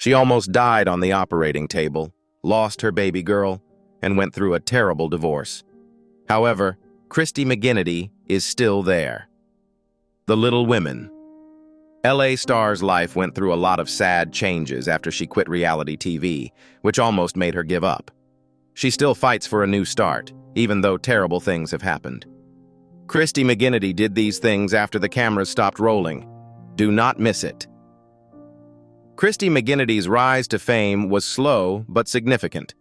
She almost died on the operating table, lost her baby girl, and went through a terrible divorce. However, Christy McGinity is still there. The Little Women. LA Star's life went through a lot of sad changes after she quit reality TV, which almost made her give up. She still fights for a new start, even though terrible things have happened. Christy McGinity did these things after the cameras stopped rolling. Do not miss it. Christy McGinity's rise to fame was slow but significant.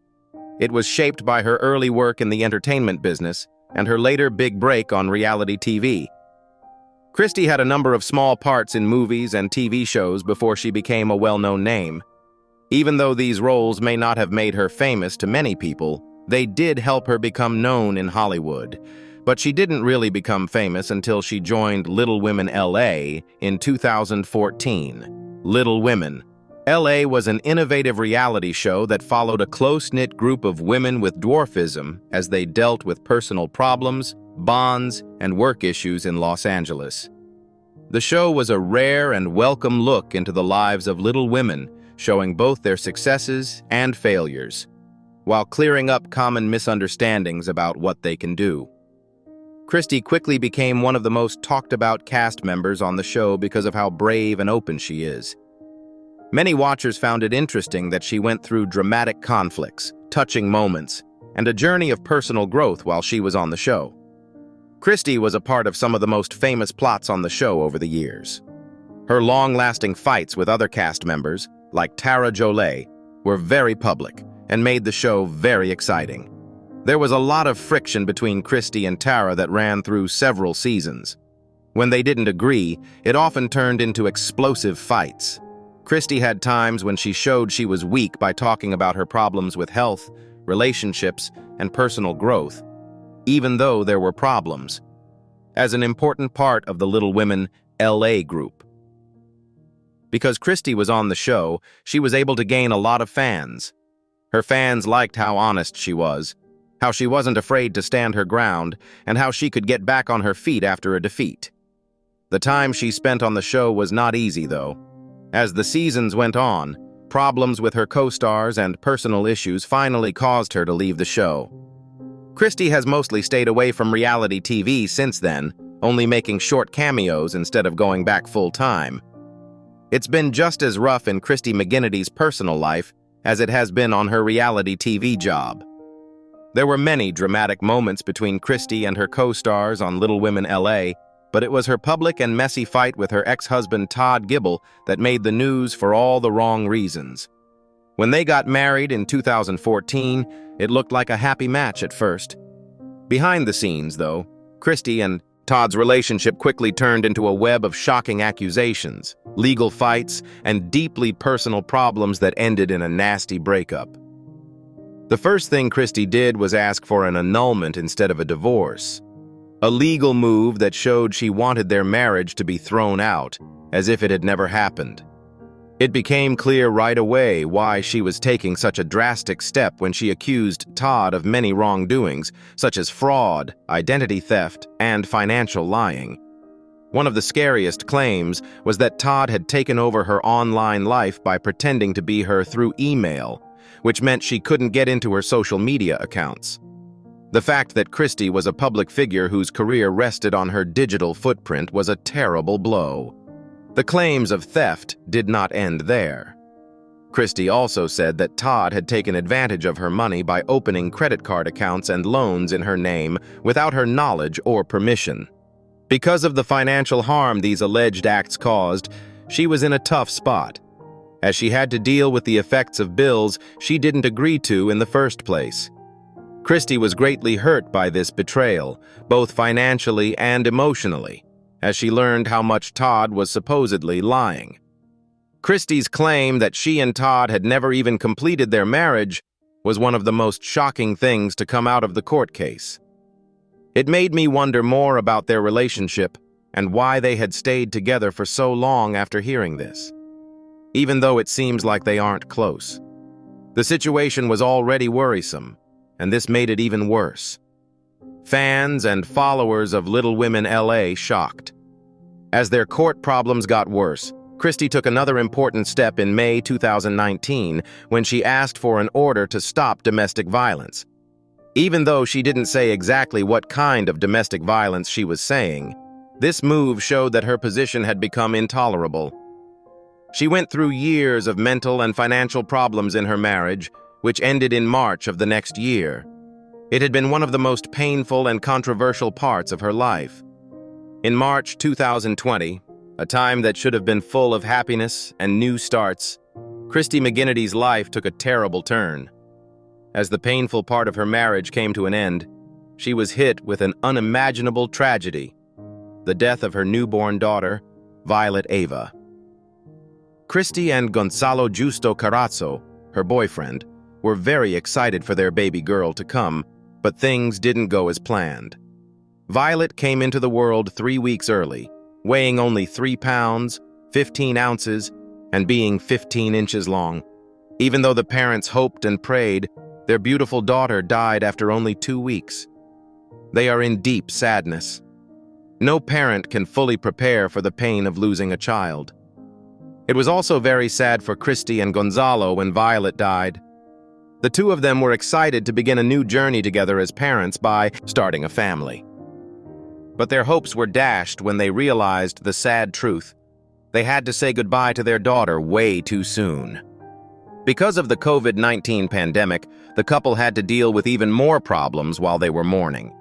It was shaped by her early work in the entertainment business and her later big break on reality TV. Christy had a number of small parts in movies and TV shows before she became a well-known name. Even though these roles may not have made her famous to many people, they did help her become known in Hollywood. But she didn't really become famous until she joined Little Women LA in 2014. Little Women. LA was an innovative reality show that followed a close-knit group of women with dwarfism as they dealt with personal problems, bonds, and work issues in Los Angeles. The show was a rare and welcome look into the lives of little women, showing both their successes and failures, while clearing up common misunderstandings about what they can do. Christy quickly became one of the most talked-about cast members on the show because of how brave and open she is. Many watchers found it interesting that she went through dramatic conflicts, touching moments, and a journey of personal growth while she was on the show. Christy was a part of some of the most famous plots on the show over the years. Her long-lasting fights with other cast members, like Tara Jolie, were very public and made the show very exciting. There was a lot of friction between Christy and Tara that ran through several seasons. When they didn't agree, it often turned into explosive fights. Christy had times when she showed she was weak by talking about her problems with health, relationships, and personal growth, even though there were problems, as an important part of the Little Women LA group. Because Christy was on the show, she was able to gain a lot of fans. Her fans liked how honest she was, how she wasn't afraid to stand her ground, and how she could get back on her feet after a defeat. The time she spent on the show was not easy, though. As the seasons went on, problems with her co-stars and personal issues finally caused her to leave the show. Christy has mostly stayed away from reality TV since then, only making short cameos instead of going back full-time. It's been just as rough in Christy McGinity's personal life as it has been on her reality TV job. There were many dramatic moments between Christy and her co-stars on Little Women LA, but it was her public and messy fight with her ex-husband Todd Gibble that made the news for all the wrong reasons. When they got married in 2014, it looked like a happy match at first. Behind the scenes, though, Christy and Todd's relationship quickly turned into a web of shocking accusations, legal fights, and deeply personal problems that ended in a nasty breakup. The first thing Christy did was ask for an annulment instead of a divorce, a legal move that showed she wanted their marriage to be thrown out, as if it had never happened. It became clear right away why she was taking such a drastic step when she accused Todd of many wrongdoings, such as fraud, identity theft, and financial lying. One of the scariest claims was that Todd had taken over her online life by pretending to be her through email, which meant she couldn't get into her social media accounts. The fact that Christy was a public figure whose career rested on her digital footprint was a terrible blow. The claims of theft did not end there. Christy also said that Todd had taken advantage of her money by opening credit card accounts and loans in her name without her knowledge or permission. Because of the financial harm these alleged acts caused, she was in a tough spot, as she had to deal with the effects of bills she didn't agree to in the first place. Christy was greatly hurt by this betrayal, both financially and emotionally, as she learned how much Todd was supposedly lying. Christy's claim that she and Todd had never even completed their marriage was one of the most shocking things to come out of the court case. It made me wonder more about their relationship and why they had stayed together for so long after hearing this, even though it seems like they aren't close. The situation was already worrisome, and this made it even worse. Fans and followers of Little Women LA shocked. As their court problems got worse, Christy took another important step in May 2019 when she asked for an order to stop domestic violence. Even though she didn't say exactly what kind of domestic violence she was saying, this move showed that her position had become intolerable. She went through years of mental and financial problems in her marriage, which ended in March of the next year. It had been one of the most painful and controversial parts of her life. In March 2020, a time that should have been full of happiness and new starts, Christy McGinity's life took a terrible turn. As the painful part of her marriage came to an end, she was hit with an unimaginable tragedy: the death of her newborn daughter, Violet Ava. Christy and Gonzalo Justo Carazo, her boyfriend, were very excited for their baby girl to come, but things didn't go as planned. Violet came into the world 3 weeks early, weighing only 3 pounds, 15 ounces, and being 15 inches long. Even though the parents hoped and prayed, their beautiful daughter died after only 2 weeks. They are in deep sadness. No parent can fully prepare for the pain of losing a child. It was also very sad for Christy and Gonzalo when Violet died. The two of them were excited to begin a new journey together as parents by starting a family. But their hopes were dashed when they realized the sad truth. They had to say goodbye to their daughter way too soon. Because of the COVID-19 pandemic, the couple had to deal with even more problems while they were mourning.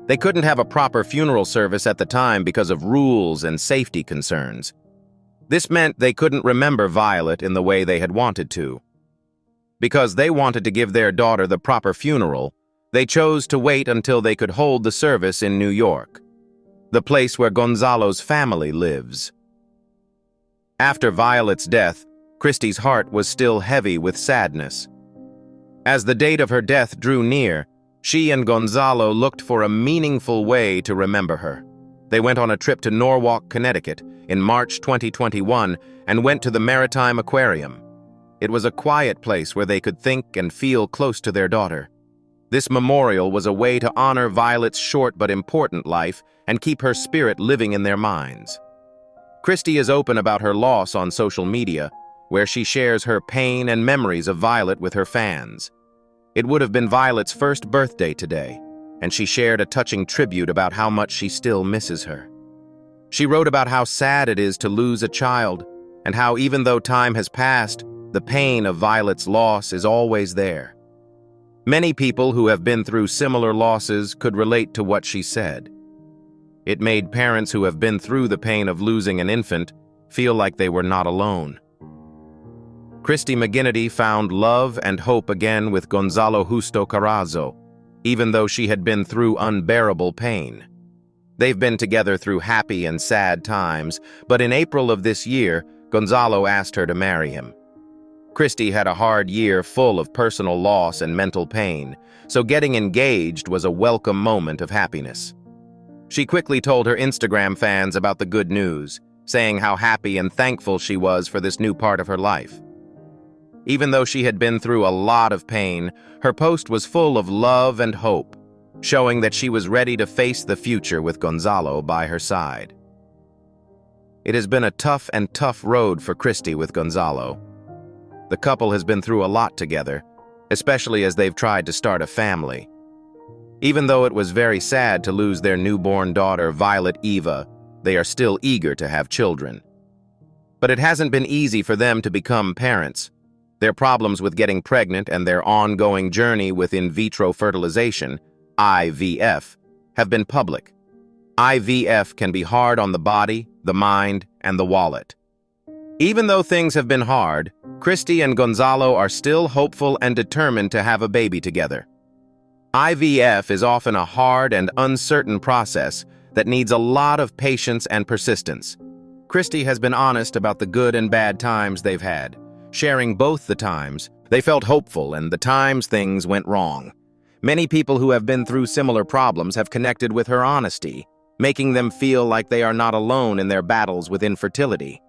They couldn't have a proper funeral service at the time because of rules and safety concerns. This meant they couldn't remember Violet in the way they had wanted to. Because they wanted to give their daughter the proper funeral, they chose to wait until they could hold the service in New York, the place where Gonzalo's family lives. After Violet's death, Christy's heart was still heavy with sadness. As the date of her death drew near, she and Gonzalo looked for a meaningful way to remember her. They went on a trip to Norwalk, Connecticut, in March 2021 and went to the Maritime Aquarium. It was a quiet place where they could think and feel close to their daughter. This memorial was a way to honor Violet's short but important life and keep her spirit living in their minds. Christy is open about her loss on social media, where she shares her pain and memories of Violet with her fans. It would have been Violet's first birthday today, and she shared a touching tribute about how much she still misses her. She wrote about how sad it is to lose a child, and how even though time has passed, the pain of Violet's loss is always there. Many people who have been through similar losses could relate to what she said. It made parents who have been through the pain of losing an infant feel like they were not alone. Christy McGinity found love and hope again with Gonzalo Justo Carazo, even though she had been through unbearable pain. They've been together through happy and sad times, but in April of this year, Gonzalo asked her to marry him. Christy had a hard year full of personal loss and mental pain, so getting engaged was a welcome moment of happiness. She quickly told her Instagram fans about the good news, saying how happy and thankful she was for this new part of her life. Even though she had been through a lot of pain, her post was full of love and hope, showing that she was ready to face the future with Gonzalo by her side. It has been a tough road for Christy with Gonzalo. The couple has been through a lot together, especially as they've tried to start a family. Even though it was very sad to lose their newborn daughter, Violet Eva, they are still eager to have children. But it hasn't been easy for them to become parents. Their problems with getting pregnant and their ongoing journey with in vitro fertilization, IVF, have been public. IVF can be hard on the body, the mind, and the wallet. Even though things have been hard, Christy and Gonzalo are still hopeful and determined to have a baby together. IVF is often a hard and uncertain process that needs a lot of patience and persistence. Christy has been honest about the good and bad times they've had, sharing both the times they felt hopeful and the times things went wrong. Many people who have been through similar problems have connected with her honesty, making them feel like they are not alone in their battles with infertility.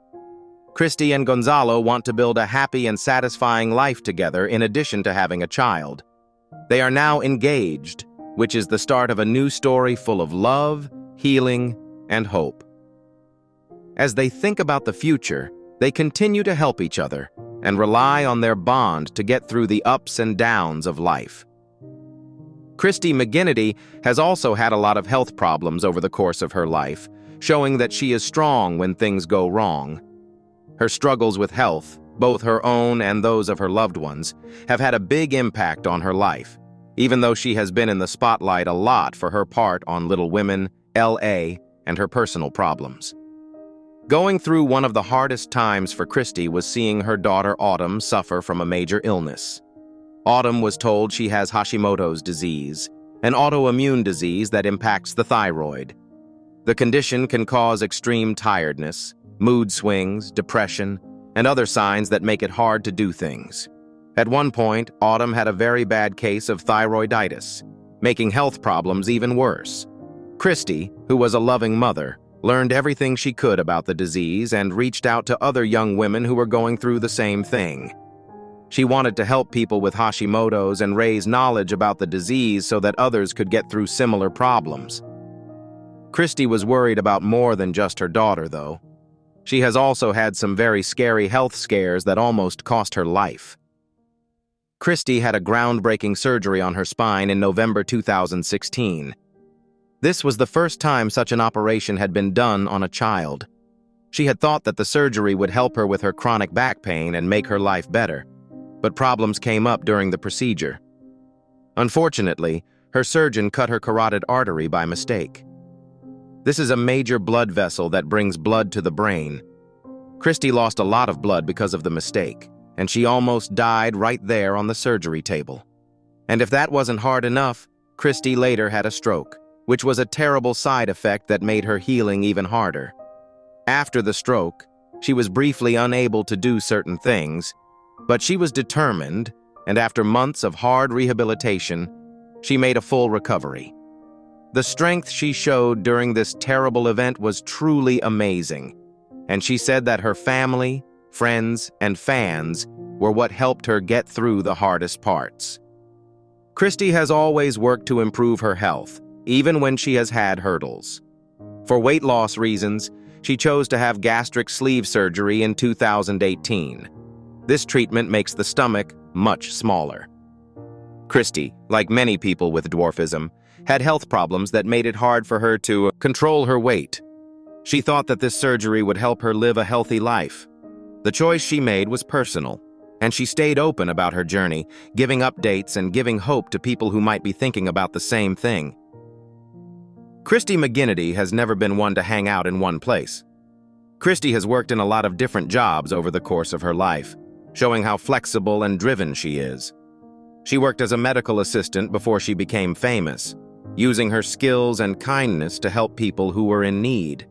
Christy and Gonzalo want to build a happy and satisfying life together in addition to having a child. They are now engaged, which is the start of a new story full of love, healing, and hope. As they think about the future, They continue to help each other and rely on their bond to get through the ups and downs of life. Christy McGinity has also had a lot of health problems over the course of her life, showing that she is strong when things go wrong. Her struggles with health, both her own and those of her loved ones, have had a big impact on her life, even though she has been in the spotlight a lot for her part on Little Women, L.A., and her personal problems. Going through one of the hardest times for Christy was seeing her daughter Autumn suffer from a major illness. Autumn was told she has Hashimoto's disease, an autoimmune disease that impacts the thyroid. The condition can cause extreme tiredness, mood swings, depression, and other signs that make it hard to do things. At one point, Autumn had a very bad case of thyroiditis, making health problems even worse. Christy, who was a loving mother, learned everything she could about the disease and reached out to other young women who were going through the same thing. She wanted to help people with Hashimoto's and raise knowledge about the disease so that others could get through similar problems. Christy was worried about more than just her daughter, though. She has also had some very scary health scares that almost cost her life. Christy had a groundbreaking surgery on her spine in November 2016. This was the first time such an operation had been done on a child. She had thought that the surgery would help her with her chronic back pain and make her life better, but problems came up during the procedure. Unfortunately, her surgeon cut her carotid artery by mistake. This is a major blood vessel that brings blood to the brain. Christy lost a lot of blood because of the mistake, and she almost died right there on the surgery table. And if that wasn't hard enough, Christy later had a stroke, which was a terrible side effect that made her healing even harder. After the stroke, she was briefly unable to do certain things, but she was determined, and after months of hard rehabilitation, she made a full recovery. The strength she showed during this terrible event was truly amazing, and she said that her family, friends, and fans were what helped her get through the hardest parts. Christy has always worked to improve her health, even when she has had hurdles. For weight loss reasons, she chose to have gastric sleeve surgery in 2018. This treatment makes the stomach much smaller. Christy, like many people with dwarfism, had health problems that made it hard for her to control her weight. She thought that this surgery would help her live a healthy life. The choice she made was personal, and she stayed open about her journey, giving updates and giving hope to people who might be thinking about the same thing. Christy McGinity has never been one to hang out in one place. Christy has worked in a lot of different jobs over the course of her life, showing how flexible and driven she is. She worked as a medical assistant before she became famous, using her skills and kindness to help people who were in need.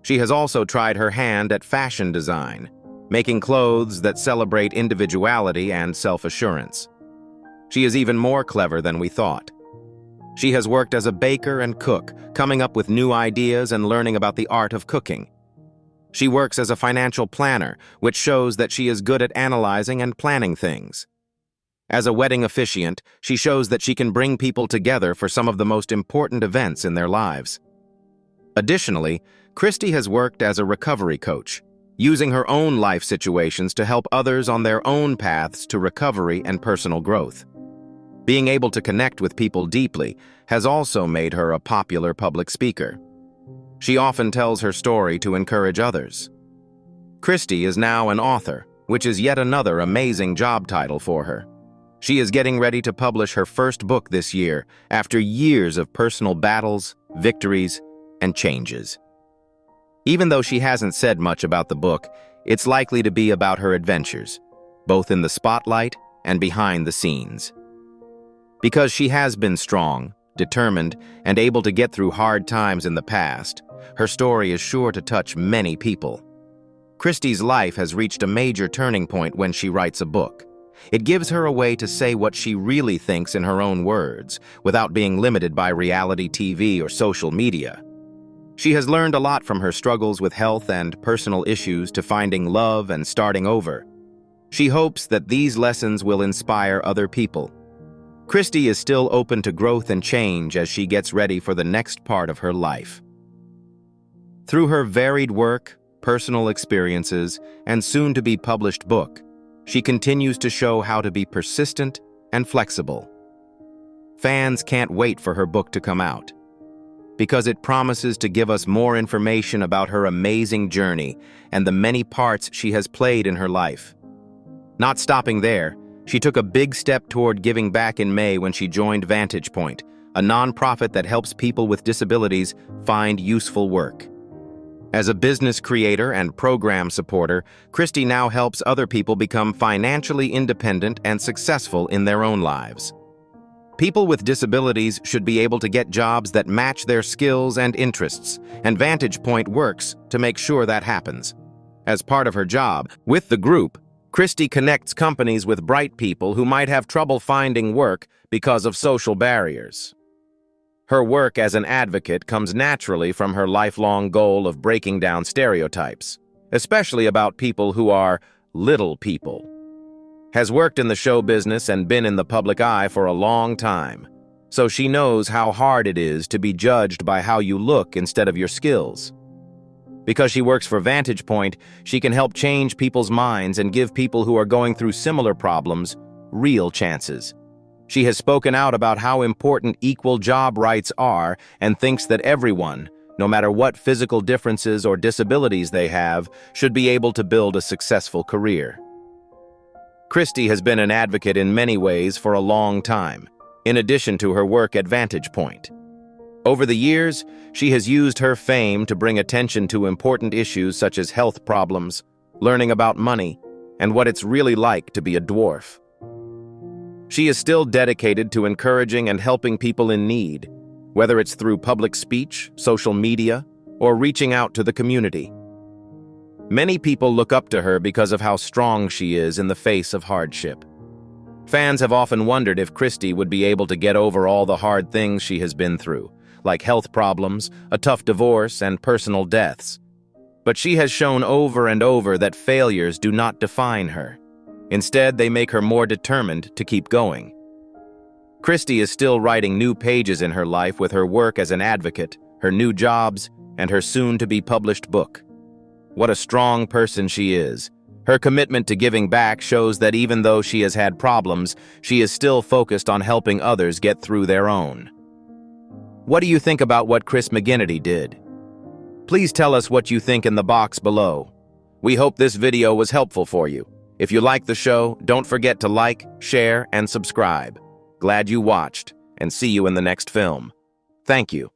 She has also tried her hand at fashion design, making clothes that celebrate individuality and self-assurance. She is even more clever than we thought. She has worked as a baker and cook, coming up with new ideas and learning about the art of cooking. She works as a financial planner, which shows that she is good at analyzing and planning things. As a wedding officiant, she shows that she can bring people together for some of the most important events in their lives. Additionally, Christy has worked as a recovery coach, using her own life situations to help others on their own paths to recovery and personal growth. Being able to connect with people deeply has also made her a popular public speaker. She often tells her story to encourage others. Christy is now an author, which is yet another amazing job title for her. She is getting ready to publish her first book this year after years of personal battles, victories, and changes. Even though she hasn't said much about the book, it's likely to be about her adventures, both in the spotlight and behind the scenes. Because she has been strong, determined, and able to get through hard times in the past, her story is sure to touch many people. Christy's life has reached a major turning point when she writes a book. It gives her a way to say what she really thinks in her own words, without being limited by reality TV or social media. She has learned a lot from her struggles with health and personal issues to finding love and starting over. She hopes that these lessons will inspire other people. Christy is still open to growth and change as she gets ready for the next part of her life. Through her varied work, personal experiences, and soon-to-be published book, she continues to show how to be persistent and flexible. Fans can't wait for her book to come out, because it promises to give us more information about her amazing journey and the many parts she has played in her life. Not stopping there, she took a big step toward giving back in May when she joined Vantage Point, a nonprofit that helps people with disabilities find useful work. As a business creator and program supporter, Christy now helps other people become financially independent and successful in their own lives. People with disabilities should be able to get jobs that match their skills and interests, and Vantage Point works to make sure that happens. As part of her job with the group, Christy connects companies with bright people who might have trouble finding work because of social barriers. Her work as an advocate comes naturally from her lifelong goal of breaking down stereotypes, especially about people who are little people. Has worked in the show business and been in the public eye for a long time, so she knows how hard it is to be judged by how you look instead of your skills. Because she works for Vantage Point, she can help change people's minds and give people who are going through similar problems real chances. She has spoken out about how important equal job rights are and thinks that everyone, no matter what physical differences or disabilities they have, should be able to build a successful career. Christy has been an advocate in many ways for a long time, in addition to her work at Vantage Point. Over the years, she has used her fame to bring attention to important issues such as health problems, learning about money, and what it's really like to be a dwarf. She is still dedicated to encouraging and helping people in need, whether it's through public speech, social media, or reaching out to the community. Many people look up to her because of how strong she is in the face of hardship. Fans have often wondered if Christy would be able to get over all the hard things she has been through, like health problems, a tough divorce, and personal deaths. But she has shown over and over that failures do not define her. Instead, they make her more determined to keep going. Christy is still writing new pages in her life with her work as an advocate, her new jobs, and her soon-to-be published book. What a strong person she is. Her commitment to giving back shows that even though she has had problems, she is still focused on helping others get through their own. What do you think about what Chris McGinity did? Please tell us what you think in the box below. We hope this video was helpful for you. If you like the show, don't forget to like, share, and subscribe. Glad you watched, and see you in the next film. Thank you.